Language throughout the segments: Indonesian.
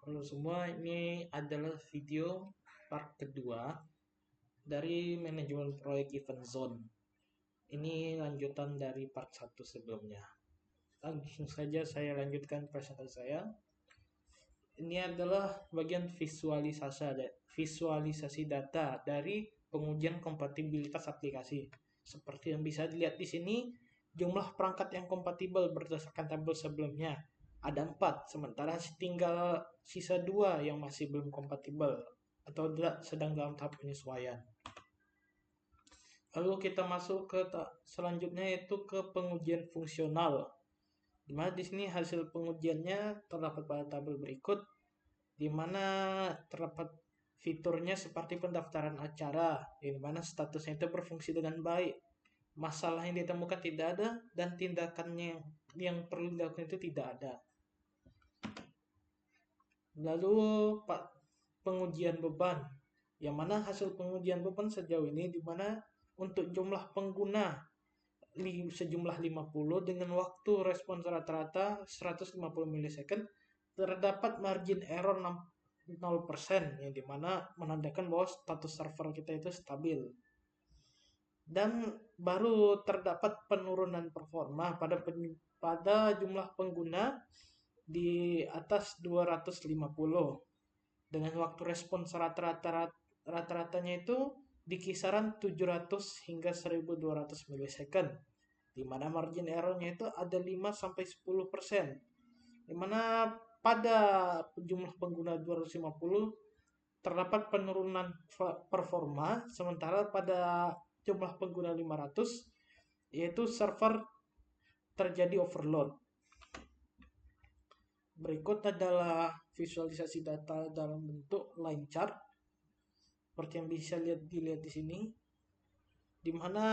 Halo semua, ini adalah video part kedua dari manajemen proyek Event Zone. Ini lanjutan dari part satu sebelumnya. Langsung saja saya lanjutkan presentasi saya. Ini adalah bagian visualisasi data dari pengujian kompatibilitas aplikasi. Seperti yang bisa dilihat di sini, jumlah perangkat yang kompatibel berdasarkan tabel sebelumnya ada 4, sementara tinggal sisa 2 yang masih belum kompatibel atau sedang dalam tahap penyesuaian. Lalu kita masuk ke selanjutnya, yaitu ke pengujian fungsional. Di mana di sini hasil pengujiannya terdapat pada tabel berikut, di mana terdapat fiturnya seperti pendaftaran acara, di mana statusnya itu berfungsi dengan baik, masalah yang ditemukan tidak ada, dan tindakannya yang perlu dilakukan itu tidak ada. Lalu pengujian beban, yang mana hasil pengujian beban sejauh ini di mana untuk jumlah pengguna sejumlah 50 dengan waktu respons rata-rata 150 milisecond, terdapat margin error 0%, yang dimana menandakan bahwa status server kita itu stabil. Dan baru terdapat penurunan performa pada jumlah pengguna di atas 250 dengan waktu respons rata-ratanya itu di kisaran 700 hingga 1200 milisecond, di mana margin errornya itu ada 5-10%, di mana pada jumlah pengguna 250 terdapat penurunan performa, sementara pada jumlah pengguna 500 yaitu server terjadi overload. Berikut adalah visualisasi data dalam bentuk line chart seperti yang bisa dilihat di sini, di mana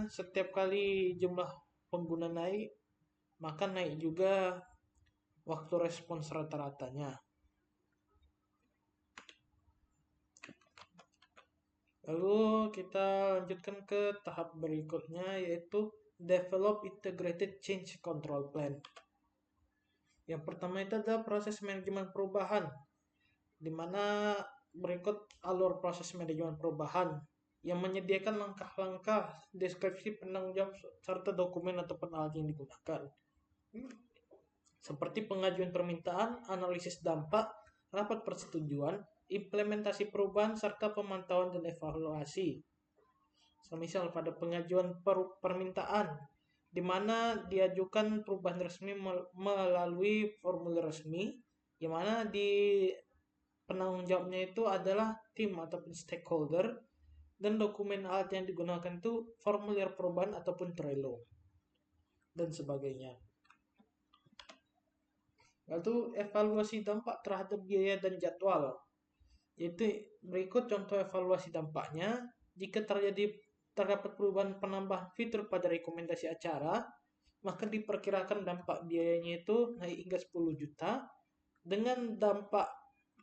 setiap kali jumlah pengguna naik, maka naik juga waktu respons rata-ratanya. Lalu kita lanjutkan ke tahap berikutnya, yaitu develop integrated change control plan. Yang pertama itu adalah proses manajemen perubahan, di mana berikut alur proses manajemen perubahan yang menyediakan langkah-langkah, deskripsi penanggung jawab, serta dokumen ataupun alat yang digunakan. Seperti pengajuan permintaan, analisis dampak, rapat persetujuan, implementasi perubahan, serta pemantauan dan evaluasi. Semisal pada pengajuan permintaan, di mana diajukan perubahan resmi melalui formulir resmi, di mana di penanggung jawabnya itu adalah tim ataupun stakeholder, dan dokumen alat yang digunakan itu formulir perubahan ataupun Trello dan sebagainya. Lalu evaluasi dampak terhadap biaya dan jadwal, yaitu berikut contoh evaluasi dampaknya. Jika terdapat perubahan penambahan fitur pada rekomendasi acara, maka diperkirakan dampak biayanya itu naik hingga 10 juta, dengan dampak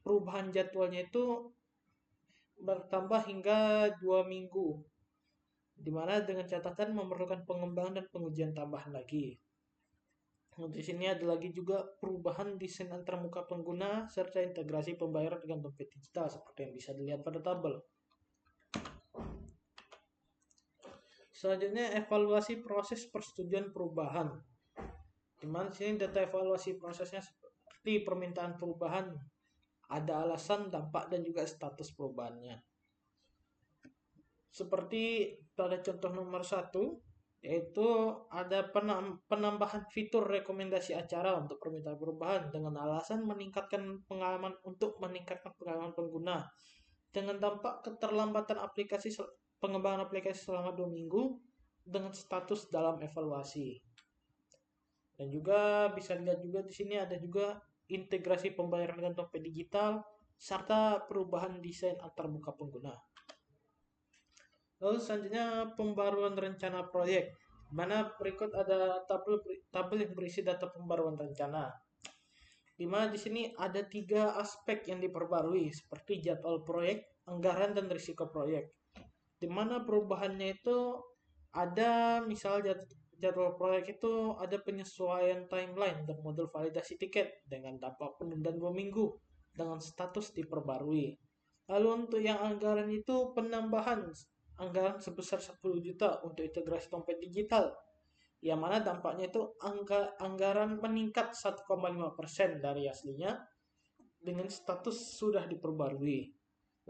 perubahan jadwalnya itu bertambah hingga 2 minggu, dimana dengan catatan memerlukan pengembangan dan pengujian tambahan lagi. Di sini ada lagi juga perubahan desain antarmuka pengguna serta integrasi pembayaran dengan dompet digital seperti yang bisa dilihat pada tabel. Selanjutnya evaluasi proses persetujuan perubahan. Di mana sini data evaluasi prosesnya seperti permintaan perubahan, ada alasan, dampak, dan juga status perubahannya. Seperti pada contoh nomor 1, yaitu ada penambahan fitur rekomendasi acara untuk permintaan perubahan dengan alasan meningkatkan pengalaman pengguna, dengan dampak keterlambatan pengembangan aplikasi selama 2 minggu dengan status dalam evaluasi. Dan juga bisa dilihat juga di sini ada juga integrasi pembayaran dengan dompet digital serta perubahan desain antarmuka pengguna. Lalu selanjutnya pembaruan rencana proyek, mana berikut ada tabel yang berisi data pembaruan rencana. Di mana di sini ada 3 aspek yang diperbarui seperti jadwal proyek, anggaran, dan risiko proyek. Di mana perubahannya itu ada misal jadwal proyek itu ada penyesuaian timeline dan model validasi tiket dengan dampak penundaan 2 minggu. dengan status diperbarui. Lalu untuk yang anggaran itu penambahan anggaran sebesar 10 juta untuk integrasi dompet digital, yang mana dampaknya itu anggaran meningkat 1,5% dari aslinya dengan status sudah diperbarui.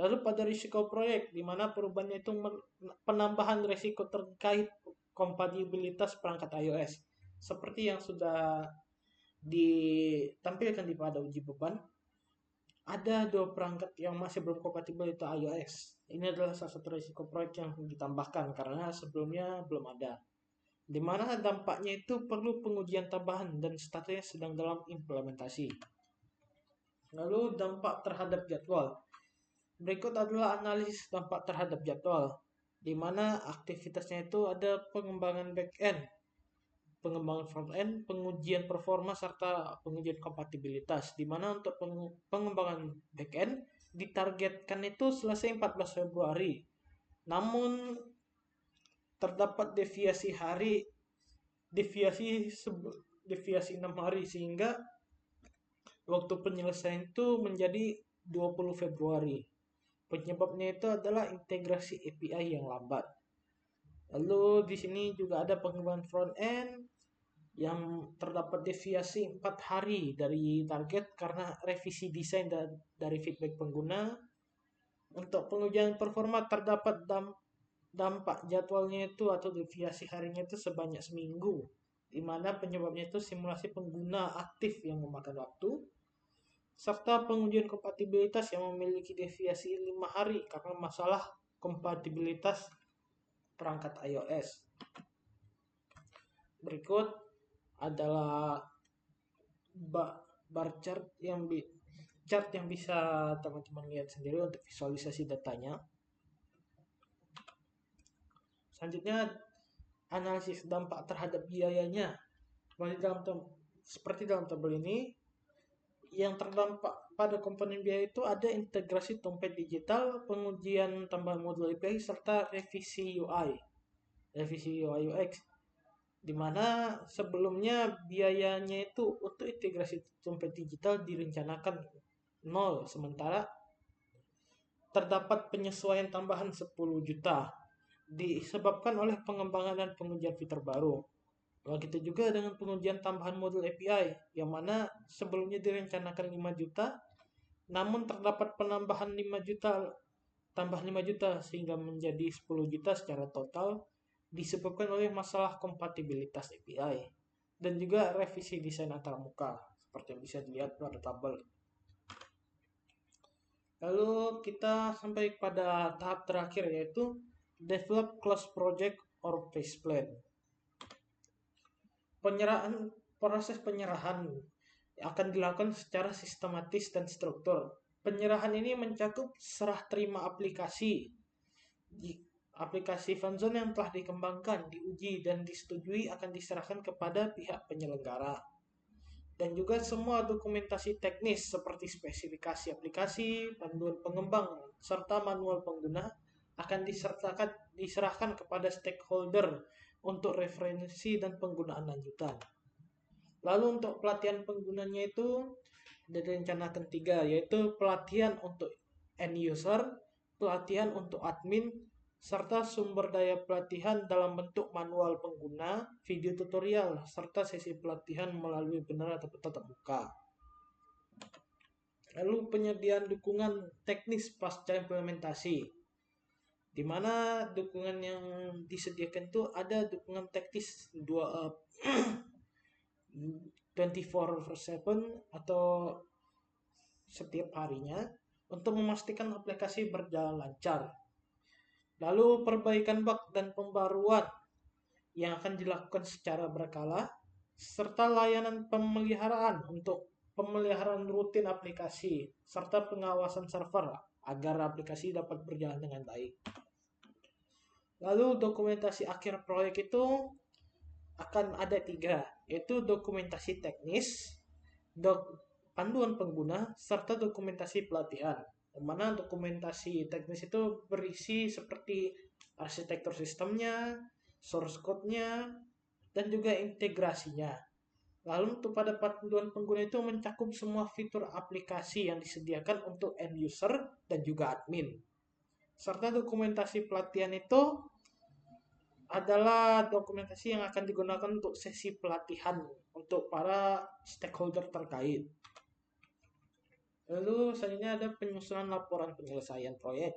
Lalu pada risiko proyek, di mana perubahannya itu penambahan risiko terkait kompatibilitas perangkat iOS. Seperti yang sudah ditampilkan di pada uji beban, ada 2 perangkat yang masih belum kompatibel itu iOS. Ini adalah salah satu risiko proyek yang ditambahkan karena sebelumnya belum ada. Di mana dampaknya itu perlu pengujian tambahan dan statusnya sedang dalam implementasi. Lalu dampak terhadap jadwal. Berikut adalah analisis dampak terhadap jadwal, di mana aktivitasnya itu ada pengembangan back-end, pengembangan front-end, pengujian performa, serta pengujian kompatibilitas, di mana untuk pengembangan back-end ditargetkan itu selesai 14 Februari. Namun terdapat deviasi 6 hari sehingga waktu penyelesaian itu menjadi 20 Februari. Penyebabnya itu adalah integrasi API yang lambat. Lalu di sini juga ada pengembangan front end yang terdapat deviasi 4 hari dari target karena revisi desain dari feedback pengguna. Untuk pengujian performa terdapat dampak jadwalnya itu atau deviasi harinya itu sebanyak seminggu, di mana penyebabnya itu simulasi pengguna aktif yang memakan waktu, serta pengujian kompatibilitas yang memiliki deviasi 5 hari karena masalah kompatibilitas perangkat iOS. Berikut adalah bar chart yang bisa teman-teman lihat sendiri untuk visualisasi datanya. Selanjutnya analisis dampak terhadap biayanya. Seperti dalam tabel ini, yang terdampak pada komponen biaya itu ada integrasi dompet digital, pengujian tambahan modul API, serta revisi UI UX, di mana sebelumnya biayanya itu untuk integrasi dompet digital direncanakan 0, sementara terdapat penyesuaian tambahan 10 juta disebabkan oleh pengembangan dan pengujian fitur baru. Begitu juga dengan pengujian tambahan modul API, yang mana sebelumnya direncanakan 5 juta, namun terdapat penambahan 5 juta, tambah 5 juta, sehingga menjadi 10 juta secara total, disebabkan oleh masalah kompatibilitas API, dan juga revisi desain antarmuka, seperti yang bisa dilihat pada tabel. Lalu kita sampai pada tahap terakhir, yaitu develop close project or phase plan. Proses penyerahan akan dilakukan secara sistematis dan struktur. Penyerahan ini mencakup serah terima aplikasi fanzone yang telah dikembangkan, diuji, dan disetujui akan diserahkan kepada pihak penyelenggara. Dan juga semua dokumentasi teknis seperti spesifikasi aplikasi, panduan pengembang, serta manual pengguna akan diserahkan kepada stakeholder untuk referensi dan penggunaan lanjutan. Lalu untuk pelatihan penggunanya itu direncanakan 3, yaitu pelatihan untuk end user, pelatihan untuk admin, serta sumber daya pelatihan dalam bentuk manual pengguna, video tutorial, serta sesi pelatihan melalui webinar atau tatap muka. Lalu penyediaan dukungan teknis pasca implementasi, di mana dukungan yang disediakan itu ada dukungan teknis 24/7 atau setiap harinya untuk memastikan aplikasi berjalan lancar. Lalu perbaikan bug dan pembaruan yang akan dilakukan secara berkala, serta layanan pemeliharaan untuk pemeliharaan rutin aplikasi, serta pengawasan server agar aplikasi dapat berjalan dengan baik. Lalu dokumentasi akhir proyek itu akan ada 3, yaitu dokumentasi teknis, panduan pengguna, serta dokumentasi pelatihan. Yang mana dokumentasi teknis itu berisi seperti arsitektur sistemnya, source code-nya, dan juga integrasinya. Lalu untuk pada panduan pengguna itu mencakup semua fitur aplikasi yang disediakan untuk end user dan juga admin. Serta dokumentasi pelatihan itu adalah dokumentasi yang akan digunakan untuk sesi pelatihan untuk para stakeholder terkait. Lalu selanjutnya ada penyusunan laporan penyelesaian proyek,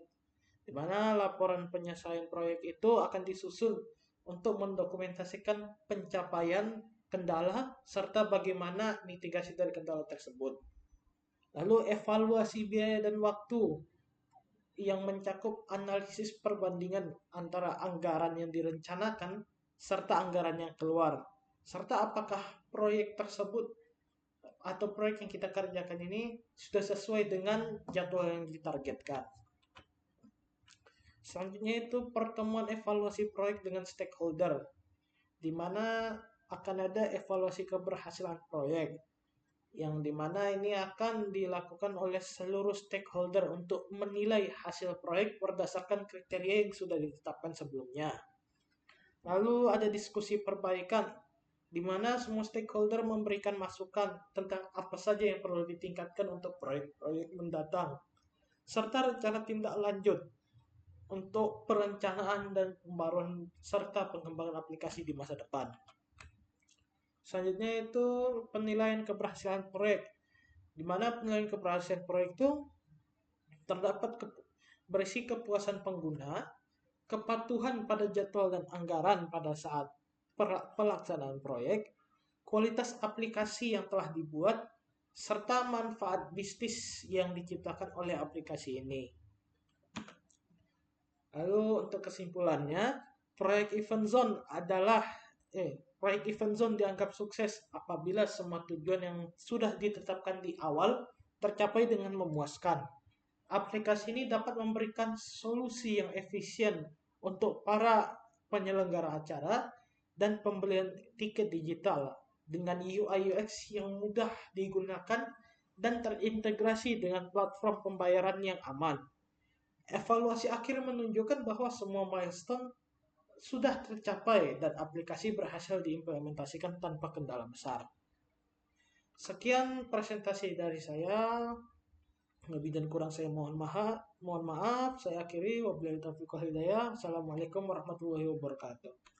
di mana laporan penyelesaian proyek itu akan disusun untuk mendokumentasikan pencapaian kendala serta bagaimana mitigasi dari kendala tersebut. Lalu evaluasi biaya dan waktu yang mencakup analisis perbandingan antara anggaran yang direncanakan serta anggaran yang keluar, serta apakah proyek tersebut atau proyek yang kita kerjakan ini sudah sesuai dengan jadwal yang ditargetkan. Selanjutnya itu pertemuan evaluasi proyek dengan stakeholder, di mana akan ada evaluasi keberhasilan proyek, yang dimana ini akan dilakukan oleh seluruh stakeholder untuk menilai hasil proyek berdasarkan kriteria yang sudah ditetapkan sebelumnya. Lalu ada diskusi perbaikan, di mana semua stakeholder memberikan masukan tentang apa saja yang perlu ditingkatkan untuk proyek-proyek mendatang, serta rencana tindak lanjut untuk perencanaan dan pembaruan serta pengembangan aplikasi di masa depan. Selanjutnya itu penilaian keberhasilan proyek, di mana penilaian keberhasilan proyek itu terdapat berisi kepuasan pengguna, kepatuhan pada jadwal dan anggaran pada saat pelaksanaan proyek, kualitas aplikasi yang telah dibuat, serta manfaat bisnis yang diciptakan oleh aplikasi ini. Lalu untuk kesimpulannya, proyek event zone adalah proyek event zone dianggap sukses apabila semua tujuan yang sudah ditetapkan di awal tercapai dengan memuaskan. Aplikasi ini dapat memberikan solusi yang efisien untuk para penyelenggara acara dan pembelian tiket digital dengan UI UX yang mudah digunakan dan terintegrasi dengan platform pembayaran yang aman. Evaluasi akhir menunjukkan bahwa semua milestone sudah tercapai dan aplikasi berhasil diimplementasikan tanpa kendala besar. Sekian presentasi dari saya. Lebih dan kurang saya mohon maaf. Saya akhiri. Wabillahi taufiq wal hidayah. Assalamualaikum warahmatullahi wabarakatuh.